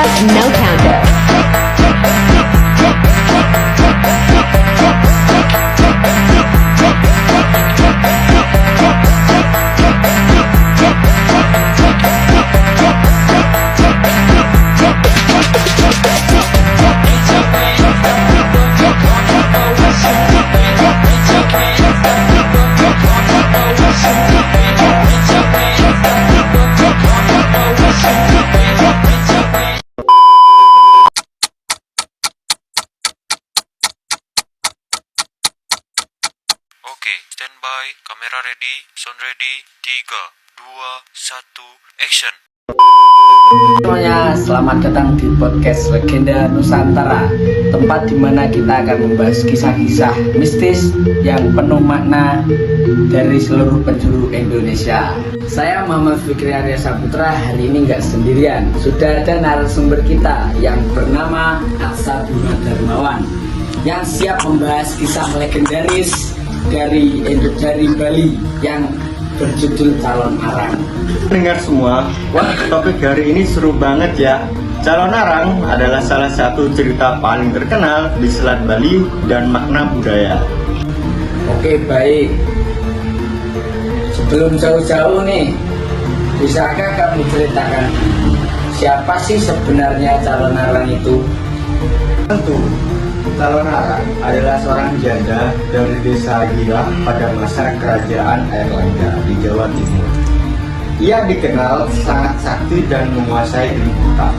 up, no counter. Oke, standby, kamera ready, sound ready, 3, 2, 1, action. Semuanya, selamat datang di podcast Legenda Nusantara, tempat di mana kita akan membahas kisah-kisah mistis yang penuh makna dari seluruh penjuru Indonesia. Saya Muhammad Fikri Arya Saputra, hari ini nggak sendirian. Sudah ada narasumber kita yang bernama Aksa Bima Darmawan yang siap membahas kisah legendaris dari Bali yang berjudul Calon Arang. Dengar semua, wah topik hari ini seru banget ya. Calon Arang adalah salah satu cerita paling terkenal di Selat Bali dan makna budaya. Oke, baik. Sebelum jauh-jauh nih, bisakah kamu ceritakan siapa sih sebenarnya Calon Arang itu? Tentu, Calon Arang adalah seorang janda dari desa Gila pada masa kerajaan Airlangga di Jawa Timur. Ia dikenal sangat sakti dan menguasai ilmu hitam.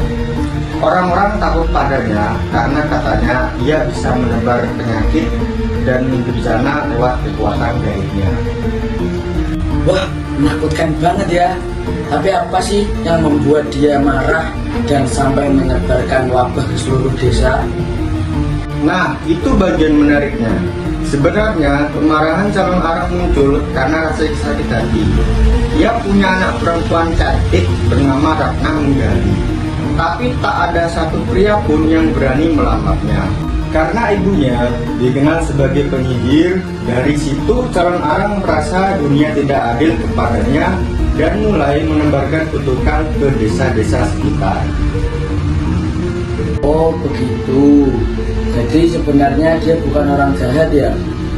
Orang-orang takut padanya karena katanya ia bisa menebar penyakit dan bencana lewat kekuatan gaibnya. Wah, menakutkan banget ya. Tapi apa sih yang membuat dia marah dan sampai menyebarkan wabah ke seluruh desa? Nah, itu bagian menariknya. Sebenarnya kemarahan Calon Arang muncul karena rasa sakit hati. Ia punya anak perempuan cantik bernama Ratna Menggali. Tapi tak ada satu pria pun yang berani melamarnya. Karena ibunya dikenal sebagai penyihir, dari situ Calon Arang merasa dunia tidak adil kepadanya dan mulai menebarkan kutukan ke desa-desa sekitar. Oh begitu. Jadi sebenarnya dia bukan orang jahat ya,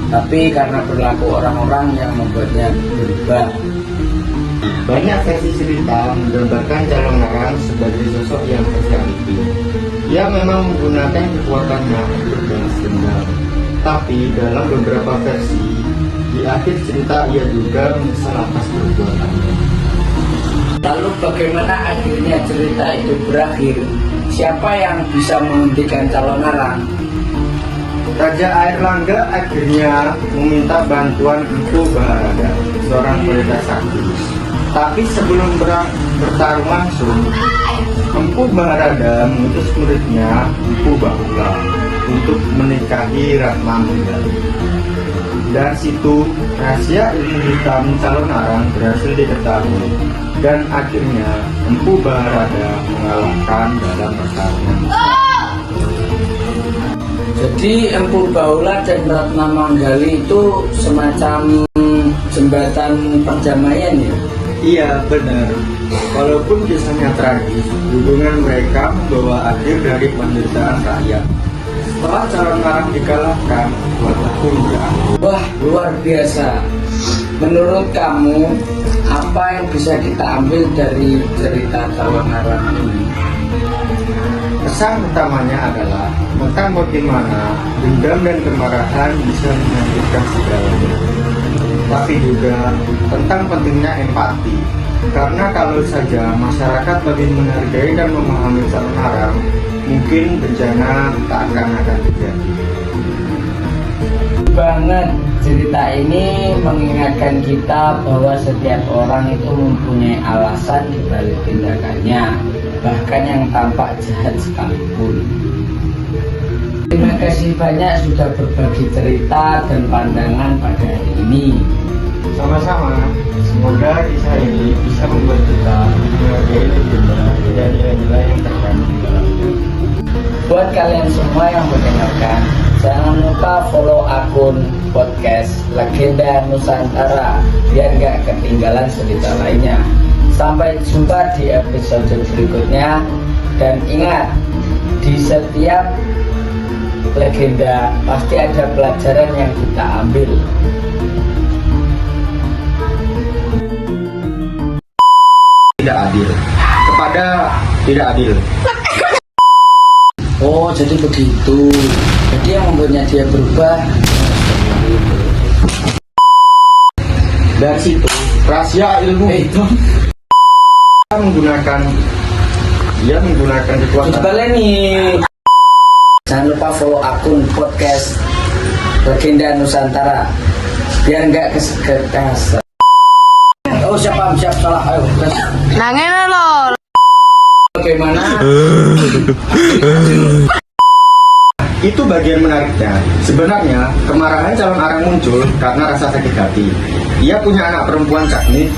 tapi karena berlaku orang-orang yang membuatnya berubah. Banyak versi cerita menggambarkan Calon Arang sebagai sosok yang terjangkiti. Ia memang menggunakan kekuatannya untuk balas dendam. Tapi dalam beberapa versi, di akhir cerita ia juga menyesal atas perbuatannya. Lalu bagaimana akhirnya cerita itu berakhir? Siapa yang bisa menghentikan Calon Arang? Raja Airlangga akhirnya meminta bantuan Empu Baharada, seorang pendeta sakti. Tapi sebelum bertarung langsung, Empu Baharada mengutus muridnya Empu Bahula untuk menikahi Ratna Menggali. Dari situ, rahasia ilmu hitam Calon Arang berhasil diketahui dan akhirnya Empu Baharada mengalahkan dalam pertarungan. Jadi Empu Bahula dan Ratna Menggali itu semacam jembatan perdamaian ya? Iya benar, walaupun kisahnya tragis, hubungan mereka membawa akhir dari penderitaan rakyat. Setelah Calon Arang dikalahkan, buatlah puncak. Wah, luar biasa. Menurut kamu, apa yang bisa kita ambil dari cerita Calon Arang ini? Pesan utamanya adalah tentang bagaimana dendam dan kemarahan bisa menyakitkan segalanya. Tapi juga tentang pentingnya empati. Karena kalau saja masyarakat lebih menghargai dan memahami Calon Arang, mungkin bencana tak akan terjadi. Banget, cerita ini mengingatkan kita bahwa setiap orang itu mempunyai alasan di balik tindakannya, bahkan yang tampak jahat sekalipun. Terima kasih banyak sudah berbagi cerita dan pandangan pada hari ini. Sama-sama, semoga kisah ini bisa membuat kita menghargai legenda dan nilai-nilai yang terkandung dalamnya. Buat kalian semua yang mendengarkan, jangan lupa follow akun podcast Legenda Nusantara biar gak ketinggalan cerita lainnya. Sampai jumpa di episode berikutnya. Dan ingat, di setiap legenda pasti ada pelajaran yang kita ambil. Tidak adil kepada tidak adil. Oh, jadi begitu. Jadi yang membuatnya dia berubah. Dari situ rahasia ilmu itu dia menggunakan kekuatan. Baleni. Jangan lupa follow akun podcast Legenda Nusantara biar nggak kesasar. Oh siap salah. Ayo tes. Nangin lo. Bagaimana? Itu bagian menariknya. Sebenarnya kemarahan calon arang muncul karena rasa sakit hati. Ia punya anak perempuan caknik